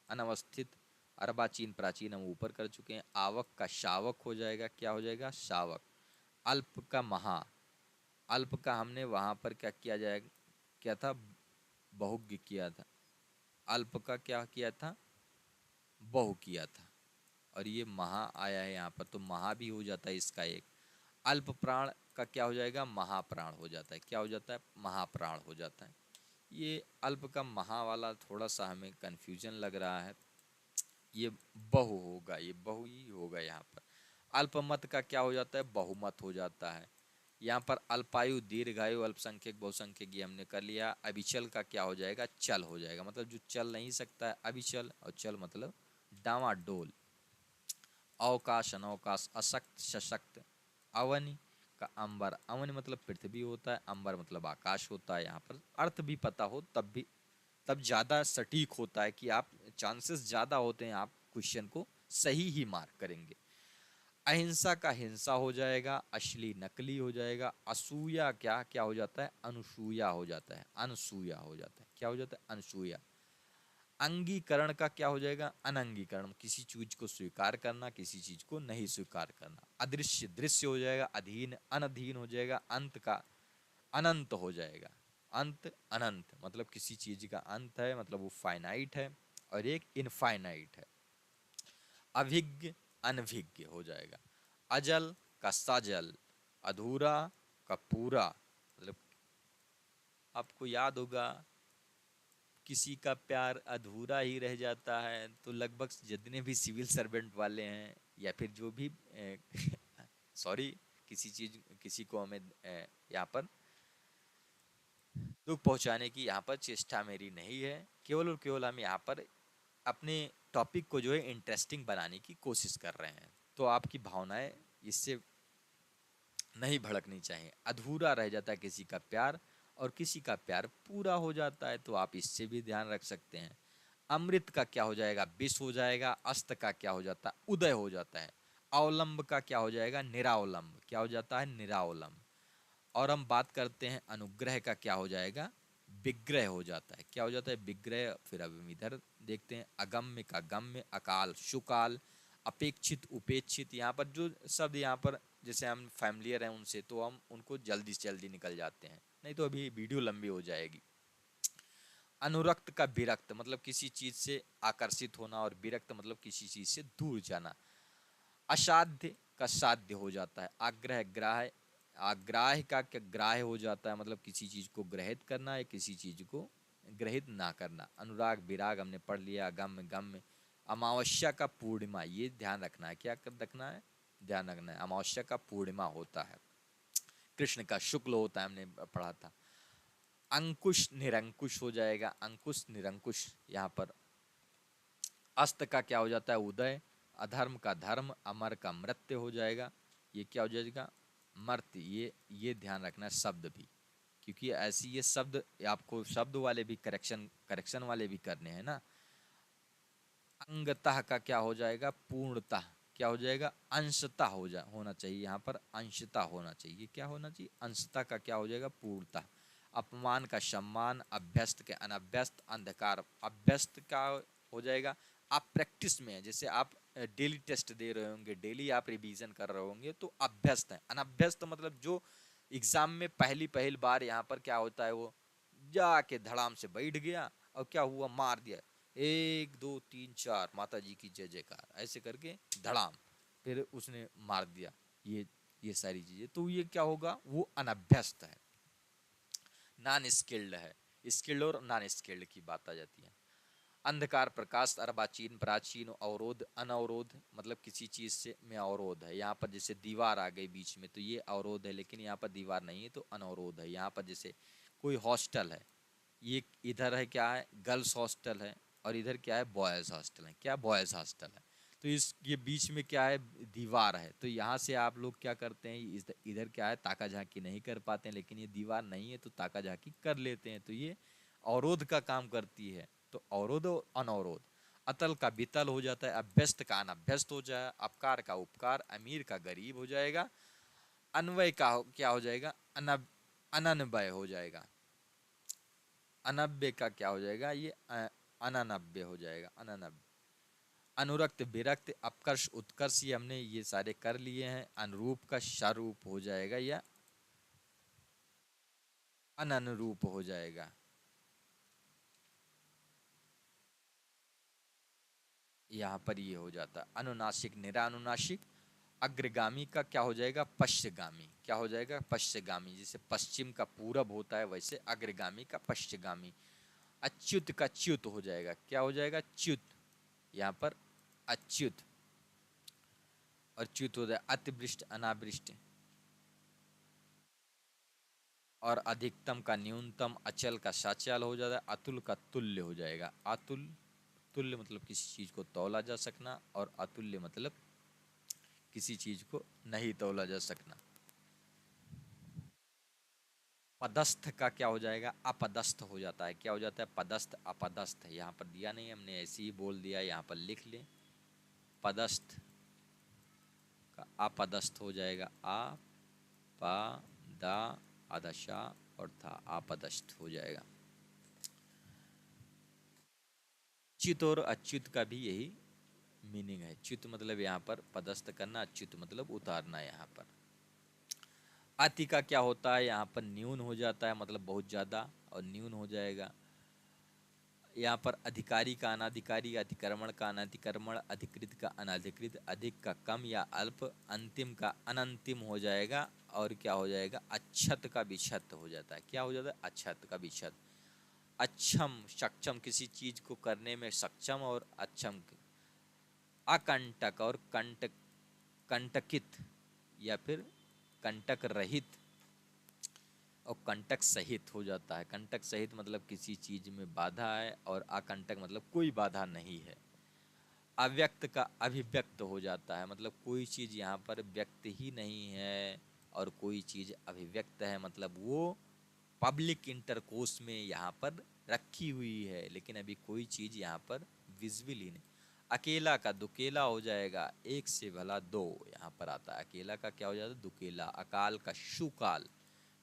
अनवस्थित। अर्वाचीन प्राचीन हम ऊपर कर चुके हैं। आवक का शावक हो जाएगा। क्या हो जाएगा? शावक। अल्प का महा, अल्प का हमने वहां पर क्या किया जाएगा? क्या था? बहुज्ञ किया था। अल्प का क्या किया था? बहु किया था। और ये महा आया है यहाँ पर, तो महा भी हो जाता है इसका एक। अल्प प्राण का क्या हो जाएगा? महाप्राण हो जाता है। क्या हो जाता है? महाप्राण हो जाता है। ये अल्प का महा वाला थोड़ा सा हमें कंफ्यूजन लग रहा है। ये बहु होगा, ये बहु ही होगा यहाँ पर। अल्पमत का क्या हो जाता है? बहुमत हो जाता है। यहाँ पर अल्पायु, दीर्घायु, अल्पसंख्यक, बहुसंख्यक ये हमने कर लिया। अविचल का क्या हो जाएगा? चल हो जाएगा, मतलब जो चल नहीं सकता है, अविचल। और चल मतलब डावाडोल। अवकाश, अनवकाश, अशक्त, सशक्त। अवनि का अंबर, अवनि मतलब पृथ्वी होता है, अंबर मतलब आकाश होता है। यहाँ पर अर्थ भी पता हो तब भी, तब ज़्यादा सटीक होता है कि आप, चांसेस ज़्यादा होते हैं आप क्वेश्चन को सही ही मार्क करेंगे। अहिंसा का हिंसा हो जाएगा। अश्ली नकली हो जाएगा। असूया क्या क्या हो जाता है? अनुसूया हो जाता है। अनसूया हो जाता है। क्या हो जाता है? अनसूया। अंगीकरण का क्या हो जाएगा? अनंगीकरण, किसी चीज को स्वीकार करना, किसी चीज को नहीं स्वीकार करना। अदृश्य दृश्य हो जाएगा। अधीन अनधीन हो जाएगा। अंत का अनंत हो जाएगा। अंत अनंत मतलब किसी चीज का अंत है, मतलब वो फाइनाइट है, और एक इनफाइनाइट है। अभिज्ञ अनभिज्ञ हो जाएगा। अजल का सजल। अधूरा का पूरा, मतलब आपको याद होगा किसी का प्यार अधूरा ही रह जाता है, तो लगभग जितने भी सिविल सर्वेंट वाले हैं या फिर जो भी सॉरी, किसी चीज, किसी को हमें यहाँ पर दुख पहुंचाने की यहाँ पर चेष्टा मेरी नहीं है। केवल और केवल हम यहाँ पर अपने टॉपिक को जो है इंटरेस्टिंग बनाने की कोशिश कर रहे हैं। तो आपकी भावनाएं इससे नहीं भड़कनी चाहिए। अधूरा रह जाता है किसी का प्यार, और किसी का प्यार पूरा हो जाता है, तो आप इससे भी ध्यान रख सकते हैं। अमृत का क्या हो जाएगा? विष हो जाएगा। अस्त का क्या हो जाता है? उदय हो जाता है। अवलंब का क्या हो जाएगा? निरावलंब। क्या हो जाता है? निरावलंब। और हम बात करते हैं अनुग्रह का, क्या हो जाएगा? विग्रह हो जाता है। क्या हो जाता है? विग्रह। फिर अब हम इधर देखते हैं। अगम्य का गम्य। अकाल, सुकाल। अपेक्षित, उपेक्षित। यहाँ पर जो शब्द यहाँ पर जैसे हम फैमिलियर हैं उनसे, तो हम उनको जल्दी से जल्दी निकल जाते हैं, नहीं तो अभी वीडियो लंबी हो जाएगी। अनुरक्त का विरक्त मतलब किसी चीज से आकर्षित होना, और विरक्त मतलब किसी चीज से दूर जाना। असाध्य का साध्य हो जाता है। आग्रह, ग्राह्य। आग्राह्य का क्या? ग्राह्य हो जाता है, मतलब किसी चीज को ग्रहित करना या किसी चीज को ग्रहित ना करना। अनुराग, विराग हमने पढ़ लिया। गम्य, गम्य। अमावस्या का पूर्णिमा, ये ध्यान रखना है। क्या रखना है? ध्यान रखना है। अमावस्या का पूर्णिमा होता है। कृष्ण का शुक्ल होता है, हमने पढ़ा था। अंकुश निरंकुश हो जाएगा। अंकुश निरंकुश यहाँ पर। अस्त का क्या हो जाता है? उदय। अधर्म का धर्म। अमर का मृत्यु हो जाएगा। ये क्या हो जाएगा? मर्त्य। ये ध्यान रखना है शब्द भी, क्योंकि ऐसी ये शब्द आपको शब्द वाले भी करेक्शन वाले भी करने हैं ना। अंगतः का क्या हो जाएगा, पूर्णतः। क्या हो जाएगा, अंशतः होना चाहिए, यहाँ पर अंशतः होना चाहिए। क्या होना चाहिए, अंशतः का क्या हो जाएगा, पूर्णतः। अपमान का सम्मान, अभ्यस्त के अनभ्यस्त, अंधकार अभ्यस्त का हो जाएगा। आप प्रैक्टिस में हैं, जैसे आप डेली टेस्ट दे रहे होंगे, डेली आप रिवीजन कर रहे होंगे, तो अभ्यस्त है। अनभ्यस्त मतलब जो एग्जाम में पहली पहली बार यहाँ पर क्या होता है, वो जाके धड़ाम से बैठ गया और क्या हुआ, मार दिया, 1 2 3 4 माता जी की जय जयकार ऐसे करके धड़ाम, फिर उसने मार दिया। ये सारी चीजें, तो ये क्या होगा, वो अनभ्यस्त है, नॉन स्किल्ड है। स्किल्ड और नॉन स्किल्ड की बात आ जाती है। अंधकार प्रकाश अर्वाचीन प्राचीन, अवरोध अनवरोध मतलब किसी चीज से में अवरोध है। यहाँ पर जैसे दीवार आ गई बीच में तो ये अवरोध है, लेकिन यहाँ पर दीवार नहीं है तो अनवरोध है। यहाँ पर जैसे कोई हॉस्टल है, ये इधर है क्या है, गर्ल्स हॉस्टल है, और इधर क्या है, बॉयज हॉस्टल है। क्या, बॉयज हॉस्टल है। तो इस ये बीच में क्या है, दीवार है। तो यहाँ से आप लोग क्या करते हैं, इधर क्या है, ताका झांकी नहीं कर पाते हैं, लेकिन ये दीवार नहीं है तो ताका झांकी कर लेते हैं। तो ये अवरोध का काम करती है। तो अवरोध और अनवरोध। अतल का वितल हो जाता है, अभ्यस्त का अनभ्यस्त हो जाए, अपकार का उपकार, अमीर का गरीब हो जाएगा, अन्वय का क्या हो जाएगा, अनन्वय हो जाएगा, अनव्य का क्या हो जाएगा, ये अननव्य हो जाएगा, अननव्य। अनुरक्त विरक्त अपकर्ष उत्कर्ष, ये हमने ये सारे कर लिए हैं। अनुरूप का स्वरूप हो जाएगा या अननुरूप हो जाएगा। यहाँ पर ये हो जाता है अनुनासिक निरानुनासिक। अग्रगामी का क्या हो जाएगा, पश्चिगामी। क्या हो जाएगा, पश्चिगामी। जैसे पश्चिम का पूरब होता है वैसे अग्रगामी का पश्चिगामी। अच्युत का च्युत हो जाएगा। क्या हो जाएगा, च्युत। यहाँ पर अच्युत और च्युत हो जाए। अतिवृष्ट अनावृष्ट। और अधिकतम का न्यूनतम, अचल का साचल हो जाता है। अतुल का तुल्य हो जाएगा। अतुल, तुल्य मतलब किसी चीज को तौला जा सकना, और अतुल्य मतलब किसी चीज को नहीं तौला जा सकना। पदस्थ का क्या हो जाएगा, अपदस्थ हो जाता है। क्या हो जाता है, पदस्थ अपदस्थ। यहाँ पर दिया नहीं, हमने ऐसे ही बोल दिया, यहाँ पर लिख ले। पदस्थ का अपदस्थ हो जाएगा। आ पा दा आदशा और था, अपदस्थ हो जाएगा। च्युत और अच्युत का भी यही मीनिंग है। च्युत मतलब यहाँ पर पदस्थ करना, अच्युत मतलब उतारना। यहाँ पर अति का क्या होता है, यहाँ पर न्यून हो जाता है, मतलब बहुत ज्यादा, और न्यून हो जाएगा। यहाँ पर अधिकारी का अनाधिकारी, अतिक्रमण का अनतिक्रमण, अधिकृत का अनाधिकृत, अधिक का कम या अल्प, अंतिम का अनंतिम हो जाएगा। और क्या हो जाएगा, अच्छत का विक्षत हो जाता है। क्या हो जाता है, अच्छत का विक्षत। अक्षम सक्षम, किसी चीज को करने में सक्षम, और अक्षम। अकंटक और कंटक, कंटकित या फिर कंटक रहित और कंटक सहित हो जाता है। कंटक सहित मतलब किसी चीज में बाधा है, और अकंटक मतलब कोई बाधा नहीं है। अव्यक्त का अभिव्यक्त हो जाता है, मतलब कोई चीज यहाँ पर व्यक्त ही नहीं है और कोई चीज अभिव्यक्त है, मतलब वो पब्लिक इंटरकोर्स में यहाँ पर रखी हुई है, लेकिन अभी कोई चीज यहाँ पर विजिबल ही नहीं। अकेला का दुकेला हो जाएगा। एक से भला दो यहाँ पर आता है। अकेला का क्या हो जाता है, दुकेला। अकाल का शुकाल,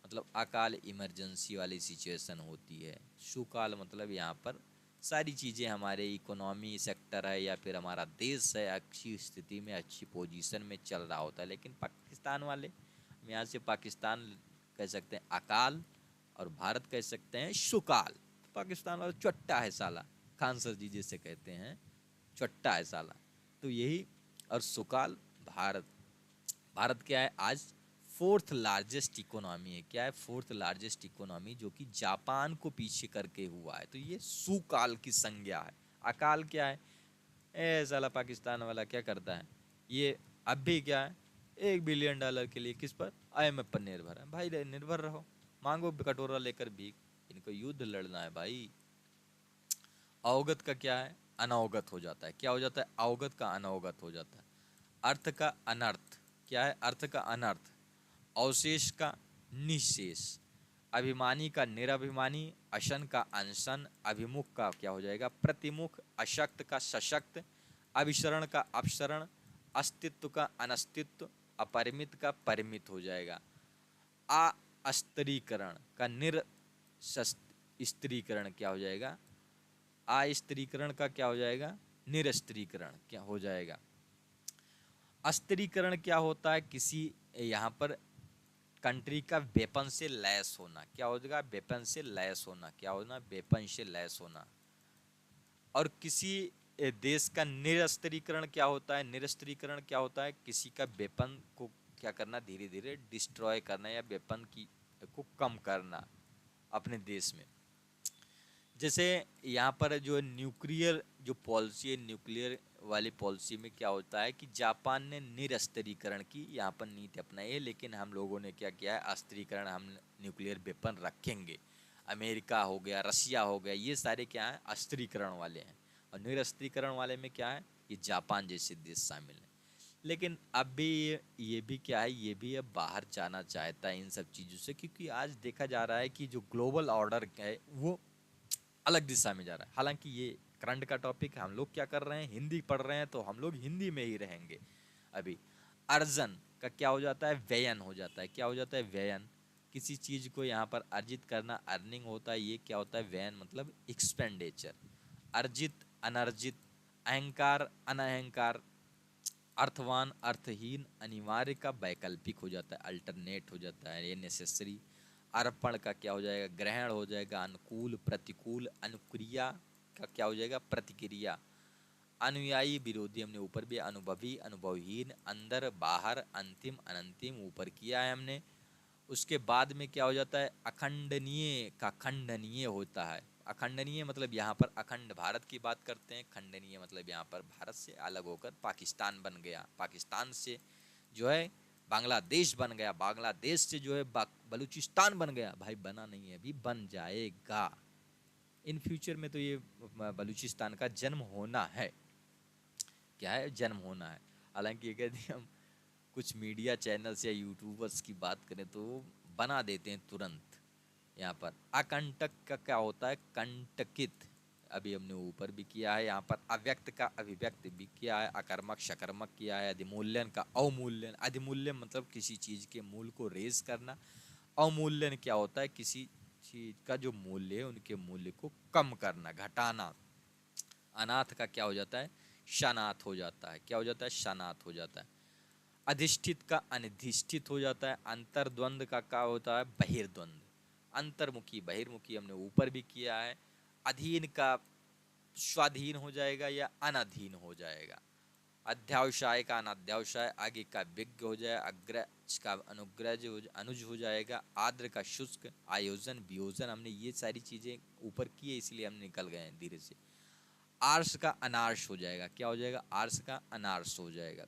मतलब अकाल इमरजेंसी वाली सिचुएशन होती है। शुकाल मतलब यहाँ पर सारी चीज़ें हमारे इकोनॉमी सेक्टर है या फिर हमारा देश है अच्छी स्थिति में, अच्छी पोजीशन में चल रहा होता है, लेकिन पाकिस्तान वाले, हम यहाँ से पाकिस्तान कह सकते हैं अकाल, और भारत कह सकते हैं शुकाल। पाकिस्तान वाला चट्टा है साला, खान सर जी जैसे कहते हैं, चट्टा है साला। तो यही, और सुकाल भारत। भारत क्या है आज, फोर्थ लार्जेस्ट इकोनॉमी है। क्या है, फोर्थ लार्जेस्ट इकोनॉमी, जो कि जापान को पीछे करके हुआ है। तो ये सुकाल की संज्ञा है। अकाल क्या है, ए साला पाकिस्तान वाला क्या करता है, ये अब भी क्या है, $1 बिलियन के लिए किस पर, IMF पर निर्भर है। भाई निर्भर रहो, मांगो कटोरा लेकर भीख, इनको युद्ध लड़ना है भाई। अवगत का क्या है, अनवगत हो जाता है। क्या हो जाता है, अवगत का अनवगत हो जाता है। अर्थ का अनर्थ। क्या है, अर्थ का अनर्थ। अवशेष का निशेष। अभिमानी का निरभिमानी, अशन का अनशन, अभिमुख का क्या हो जाएगा प्रतिमुख, अशक्त का सशक्त, अभिसरण का अपसरण, अस्तित्व का अनस्तित्व, अपरिमित का परिमित हो जाएगा। अस्त्रीकरण का स्त्रीकरण क्या हो जाएगा, अस्त्रीकरण का क्या हो जाएगा निरस्त्रीकरण क्या हो जाएगा। अस्त्रीकरण क्या होता है, किसी यहाँ पर कंट्री का वेपन से लैस होना, क्या हो जाएगा वेपन से लैस होना, क्या होना वेपन से लैस होना। और किसी देश का निरस्त्रीकरण क्या होता है, निरस्त्रीकरण क्या होता है किसी का वेपन को क्या करना धीरे धीरे डिस्ट्रॉय करना या वेपन की को कम करना अपने देश में। जैसे यहाँ पर जो न्यूक्लियर जो पॉलिसी है, न्यूक्लियर वाली पॉलिसी में क्या होता है कि जापान ने निरस्त्रीकरण की यहाँ पर नीति अपनाई है, लेकिन हम लोगों ने क्या किया है अस्त्रीकरण, हम न्यूक्लियर वेपन रखेंगे। अमेरिका हो गया, रसिया हो गया, ये सारे क्या है अस्त्रीकरण वाले हैं। और निरस्त्रीकरण वाले में क्या है ये जापान जैसे देश शामिल है। लेकिन अब भी ये भी क्या है, ये भी अब बाहर जाना चाहता है इन सब चीज़ों से, क्योंकि आज देखा जा रहा है कि जो ग्लोबल ऑर्डर है वो अलग दिशा में जा रहा है। हालांकि ये करंट का टॉपिक है, हम लोग क्या कर रहे हैं हिंदी पढ़ रहे हैं तो हम लोग हिंदी में ही रहेंगे अभी। अर्जन का क्या हो जाता है व्ययन हो जाता है, क्या हो जाता है व्ययन, किसी चीज को यहाँ पर अर्जित करना अर्निंग होता है, ये क्या होता है व्ययन मतलब एक्सपेंडिचर। अर्जित अनर्जित, अहंकार अनअहंकार, अर्थवान अर्थहीन, अनिवार्य का वैकल्पिक हो जाता है अल्टरनेट हो जाता है ये नेसेसरी। अर्पण का क्या हो जाएगा ग्रहण हो जाएगा, अनुकूल प्रतिकूल, अनुक्रिया का क्या हो जाएगा प्रतिक्रिया, अनुयायी विरोधी हमने ऊपर भी, अनुभवी अनुभवहीन, अंदर बाहर, अंतिम अनंतिम ऊपर किया है हमने। उसके बाद में क्या हो जाता है अखंडनीय का खंडनीय होता है। अखंडनीय मतलब यहाँ पर अखंड भारत की बात करते हैं, खंडनीय मतलब यहाँ पर भारत से अलग होकर पाकिस्तान बन गया, पाकिस्तान से जो है बांग्लादेश बन गया, बांग्लादेश से जो है बलूचिस्तान बन गया। भाई बना नहीं है अभी, बन जाएगा इन फ्यूचर में। तो ये बलूचिस्तान का जन्म होना है, क्या है जन्म होना है। हालांकि अगर हम कुछ मीडिया चैनल्स या यूट्यूबर्स की बात करें तो बना देते हैं तुरंत। यहाँ पर अकंटक का क्या होता है कंटकित, अभी हमने ऊपर भी किया है। यहाँ पर अव्यक्त का अभिव्यक्त भी किया है, अकर्मक शकर्मक किया है, अधिमूल्यन का अवमूल्यन, अधिमूल्यन मतलब किसी चीज के मूल को रेज करना, अवमूल्यन क्या होता है किसी चीज का जो मूल्य है उनके मूल्य को कम करना घटाना। अनाथ का क्या हो जाता है शनाथ हो जाता है, क्या हो जाता है शनाथ हो जाता है। अधिष्ठित का अनिधिष्ठित हो जाता है। अंतर्द्वंद का क्या होता है बहिर्द्वंद, अंतर्मुखी बहिर्मुखी हमने ऊपर भी किया है। अधीन का स्वाधीन हो जाएगा या अनाधीन हो जाएगा। अध्यावसाय का अनाध्यावसाय, आगे का विज्ञ हो जाए, अग्रज का अनुग्रज अनुज हो जाएगा, आद्र का शुष्क, आयोजन वियोजन, हमने ये सारी चीजें ऊपर की है इसलिए हम निकल गए हैं धीरे से। आर्ष का अनार्ष हो जाएगा, क्या हो जाएगा आर्ष का अनार्ष हो जाएगा।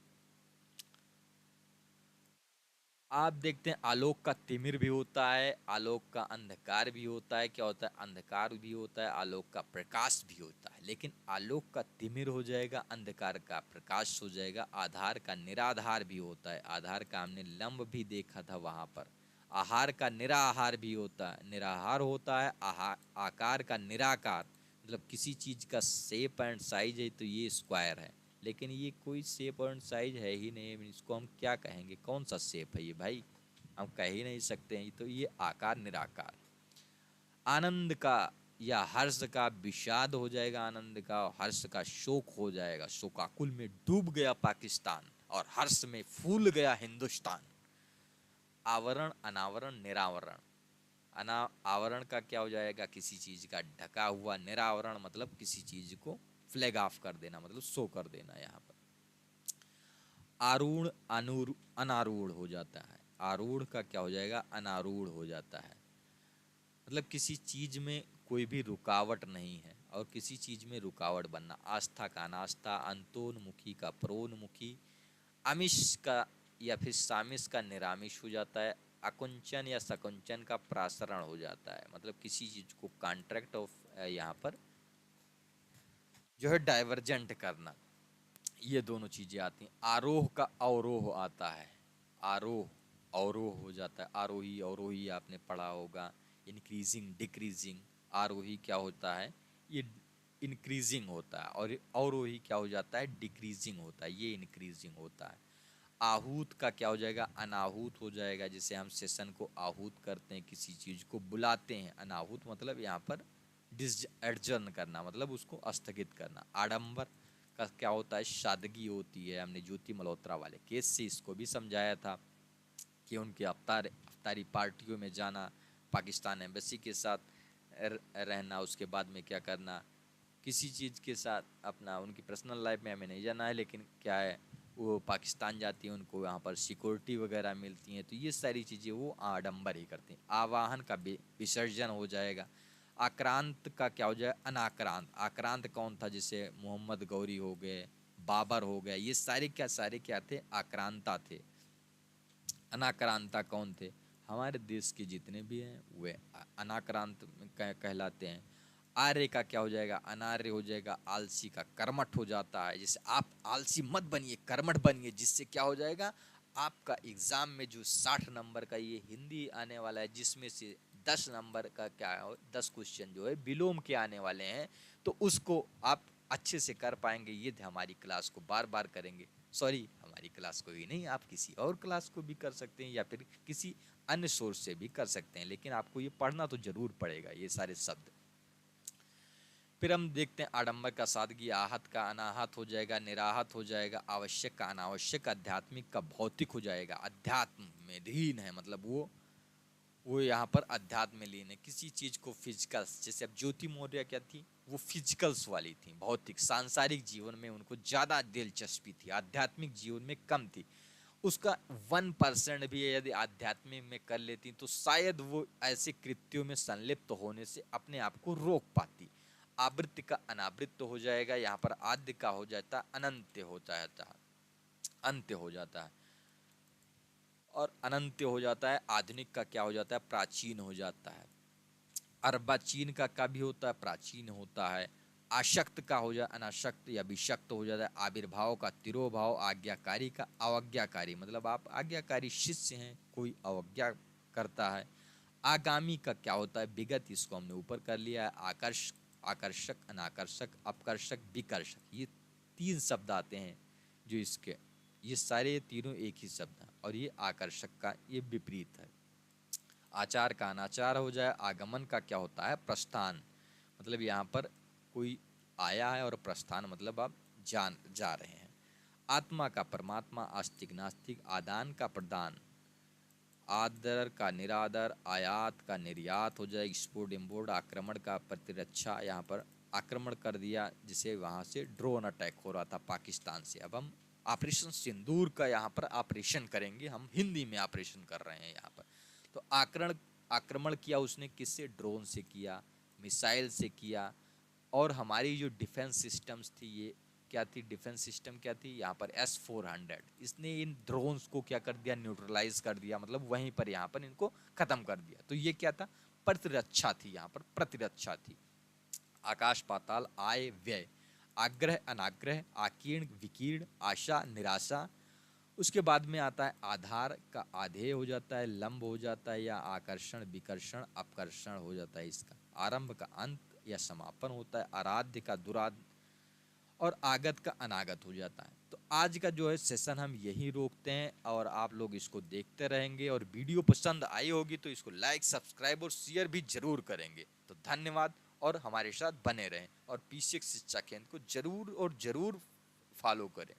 आप देखते हैं आलोक का तिमिर भी होता है, आलोक का अंधकार भी होता है, क्या होता है अंधकार भी होता है, आलोक का प्रकाश भी होता है। लेकिन आलोक का तिमिर हो जाएगा, अंधकार का प्रकाश हो जाएगा। आधार का निराधार भी होता है, आधार का हमने लंब भी देखा था वहां पर। आहार का निराहार भी होता है, निराहार होता है। आकार का निराकार मतलब किसी चीज का शेप एंड साइज है तो ये स्क्वायर है, लेकिन ये कोई शेप और साइज है ही नहीं, इसको हम क्या कहेंगे कौन सा शेप है ये भाई, हम कह ही नहीं सकते हैं। तो ये आकार निराकार। आनंद का या हर्ष का विषाद हो जाएगा, आनंद का हर्ष का शोक हो जाएगा, शोकाकुल में डूब गया पाकिस्तान और हर्ष में फूल गया हिंदुस्तान। आवरण अनावरण निरावरण, आवरण का क्या हो जाएगा किसी चीज का ढका हुआ, निरावरण मतलब किसी चीज को फ्लैग ऑफ कर देना मतलब शो कर देना। यहाँ पर आरूढ़ अनारूढ़ हो जाता है, आरूढ़ का क्या हो जाएगा अनारूढ़ हो जाता है, मतलब किसी चीज में कोई भी रुकावट नहीं है और किसी चीज में रुकावट बनना। आस्था का अनास्था, अंतोन्मुखी का प्रोन्मुखी, आमिष का या फिर सामिष का निरामिष हो जाता है। अकुंचन या सकुंचन का प्रासरण हो जाता है, मतलब किसी चीज को कॉन्ट्रैक्ट ऑफ यहाँ पर जो है डाइवर्जेंट करना, ये दोनों चीजें आती हैं। आरोह का अवरोह आता है, आरोह अवरोह हो जाता है, आरोही अवरोही आपने पढ़ा होगा। Increasing, decreasing. आरोही क्या होता है, ये इंक्रीजिंग होता है, और अवरोही क्या हो जाता है, डिक्रीजिंग होता है, ये इंक्रीजिंग होता है। आहूत का क्या हो जाएगा, अनाहूत हो जाएगा। जैसे हम सेशन को आहूत करते हैं, किसी चीज को बुलाते हैं। अनाहूत मतलब यहाँ पर डिसएडजर्न करना, मतलब उसको स्थगित करना। आडंबर का क्या होता है, सादगी होती है। हमने ज्योति मल्होत्रा वाले केस से इसको भी समझाया था कि उनके अफ्तारी पार्टियों में जाना, पाकिस्तान एम्बेसी के साथ रहना, उसके बाद में क्या करना, किसी चीज़ के साथ अपना, उनकी पर्सनल लाइफ में हमें नहीं जाना है, लेकिन क्या है वो पाकिस्तान जाती है, उनको यहाँ पर सिक्योरिटी वगैरह मिलती हैं, तो ये सारी चीज़ें वो आडंबर ही करती हैं। आवाहन का विसर्जन हो जाएगा। आक्रांत का क्या हो जाएगा, अनाक्रांत। आक्रांत कौन था, जैसे मोहम्मद गौरी हो गए, बाबर हो गया, ये सारे क्या थे, आक्रांता थे। अनाक्रांता कौन थे, हमारे देश के जितने भी हैं वे अनाक्रांत कहलाते हैं। आर्य का क्या हो जाएगा, अनार्य हो जाएगा। आलसी का कर्मठ हो जाता है। जैसे आप आलसी मत बनिए, कर्मठ बनिए, जिससे क्या हो जाएगा, आपका एग्जाम में जो 60 नंबर का ये हिंदी आने वाला है, जिसमें से 10 नंबर का क्या है, 10 क्वेश्चन जो है विलोम के आने वाले हैं, तो उसको आप अच्छे से कर पाएंगे। ये हमारी क्लास को बार बार करेंगे, सॉरी हमारी क्लास को ही नहीं, आप किसी और क्लास को भी कर सकते हैं, या फिर किसी अन्य सोर्स से भी कर सकते हैं, लेकिन आपको ये पढ़ना तो जरूर पड़ेगा ये सारे शब्द। फिर हम देखते हैं आडंबर का सादगी, आहत का अनाहत हो जाएगा, निराहत हो जाएगा, आवश्यक का अनावश्यक, आध्यात्मिक का भौतिक हो जाएगा। अध्यात्म में लीन है, मतलब वो यहाँ पर अध्यात्म में लीन है। किसी चीज को फिजिकल्स, जैसे अब ज्योति मौर्य क्या थी, वो फिजिकल्स वाली थी, भौतिक सांसारिक जीवन में उनको ज्यादा दिलचस्पी थी, आध्यात्मिक जीवन में कम थी। उसका 1% भी यदि आध्यात्मिक में कर लेती तो शायद वो ऐसे कृत्यों में संलिप्त होने से अपने आप को रोक पाती। आवृत्ति का अनावृत्त हो जाएगा, यहाँ पर आद्य का हो जाता है अनंत हो जाता है, अंत्य हो जाता है, और अनंत हो जाता है। आधुनिक का क्या हो जाता है, प्राचीन हो जाता है। अर्वाचीन का भी होता है, प्राचीन होता है। आशक्त का हो जाए अनाशक्त या विषक्त हो जाता है। आविर्भाव का तिरोभाव, आज्ञाकारी का अवज्ञाकारी, मतलब आप आज्ञाकारी शिष्य हैं, कोई अवज्ञा करता है। आगामी का क्या होता है, विगत, इसको हमने ऊपर कर लिया है। आकर्षक, अनाकर्षक, अपकर्षक, विकर्षक, ये 3 शब्द आते हैं जो इसके, ये सारे तीनों एक ही शब्द हैं, और ये आकर्षक का ये विपरीत है। आचार का अनाचार हो जाए। आगमन का क्या होता है, प्रस्थान, मतलब यहाँ पर कोई आया है, और प्रस्थान मतलब आप जा रहे हैं। आत्मा का परमात्मा, आस्तिक नास्तिक, आदान का प्रदान, आदर का निरादर, आयात का निर्यात हो जाए। एक्सपोर्ट इम्पोर्ट, आक्रमण का प्रतिरक्षा, यहाँ पर आक्रमण कर दिया, जिसे वहाँ से ड्रोन अटैक हो रहा था पाकिस्तान से, अब हम ऑपरेशन सिंदूर का यहाँ पर ऑपरेशन करेंगे, हम हिंदी में ऑपरेशन कर रहे हैं यहाँ पर। तो आक्रमण किया उसने, किससे, ड्रोन से किया, मिसाइल से किया। और हमारी जो डिफेंस सिस्टम्स थी, ये क्या थी, डिफेंस सिस्टम क्या थी, यहाँ पर S-400, इसने इन ड्रोन्स को क्या कर दिया, न्यूट्रलाइज कर दिया, मतलब वहीं पर यहाँ पर इनको खत्म कर दिया। तो ये क्या था, प्रतिरक्षा थी, यहाँ पर प्रतिरक्षा थी। आकाश पाताल, आय व्यय, आग्रह अनाग्रह, आकीर्ण विकीर्ण, आशा निराशा। उसके बाद में आता है आधार का आधेय हो जाता है, लंब हो जाता है, या आकर्षण विकर्षण अपकर्षण हो जाता है इसका। आरंभ का अंत या समापन होता है। आराध्य का दुराध्य, और आगत का अनागत हो जाता है। तो आज का जो है सेशन हम यही रोकते हैं, और आप लोग इसको देखते रहेंगे, और वीडियो पसंद आई होगी तो इसको लाइक, सब्सक्राइब और शेयर भी जरूर करेंगे। तो धन्यवाद, और हमारे साथ बने रहें, और P6 शिक्षा केंद्र को जरूर और जरूर फॉलो करें।